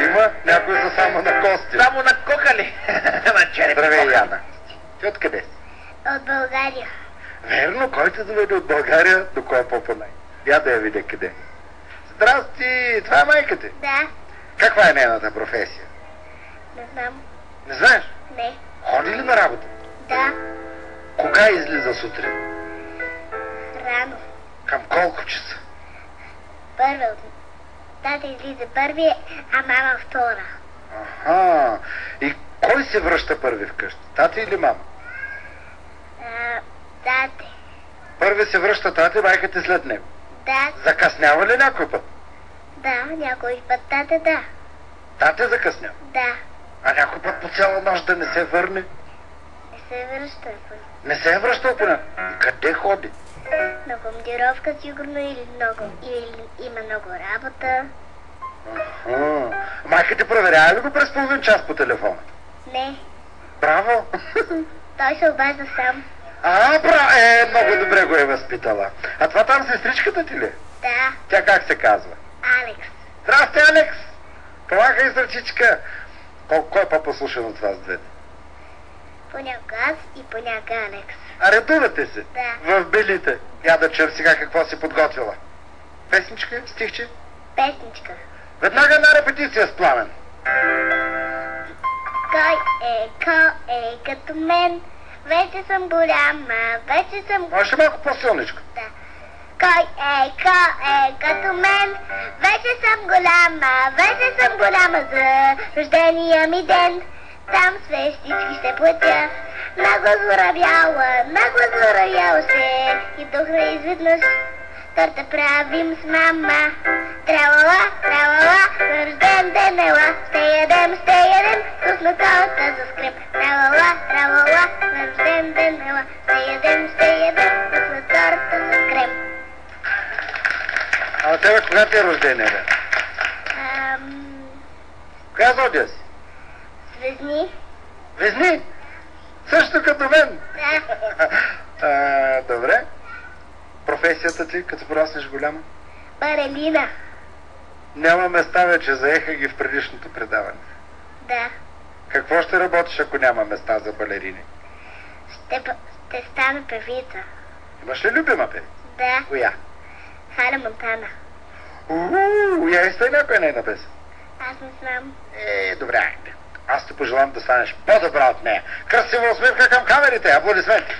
Има, някои са само на кости. Само на кокали. Здравей, Яна. Ти откъде си? От България. Верно, кой те доведе от България до кой по-понай? Я да я видя къде. Здрасти, това е майка ти. Да. Каква е нейната професия? Не знам. Не знаеш? Не. Ходи ли на работа? Да. Кога излиза сутрин? Рано. Към колко часа? Първа. Тата излиза първи, а мама втора. Аха. И кой се връща първи вкъщи? Тати или мама? Тате. Първи се връща тати, майка ти след него. Да. Закъснява ли някой път? Да. Някой път тате да. Тате закъснява. Да. А някой път по цяла нощ да не се върне? Не се връща. Не се е връщал поне. И къде ходи? На командировка сигурно или има много работа. Майка ти проверява ли го през половин час по телефона? Не. Браво! Той се обажда сам. Много добре го е възпитала. А това там сестричката ти ли? Да. Тя как се казва? Алекс. Здрасти, Алекс! Помагай, сърчичка! Кой е по-послушен от вас двете? Понякога аз и понякога Алекс. А редувате се? Да. В белите. Я да чуем сега какво си подготвила. Песничка, стихче? Песничка. Веднага на репетиция с Пламен. Кой е като мен? Вече съм голяма, вече съм... Може малко по-силничко. Да. Кой е като мен? Вече съм голяма за рождения ми ден. Там свещички ще платя, нагло заравяла се и духна изведнъж. Торта правим с мама. Тралала, на рожден ден ела. Ще ядем, вкусна торта за скреп. Тралала, на рожден ден ела. Ще ядем, вкусна торта за скреп. А от тебе кога ти е рождение, бе? Коя зодия си? Звездни. Везни? Също като мен. Да. Добре. Професията ти, като пораснеш голяма? Балерина. Няма места вече, заеха ги в предишното предаване. Да. Какво ще работиш, ако няма места за балерини? Ще стана певица. Имаш ли любима певица? Да. Коя? Халя Монтана. Я изтай някоя нейна песен. Аз не знам. Добре, айде. Аз ти пожелавам да станеш по-добра от нея. Красива усмивка към камерите, аплодисменти!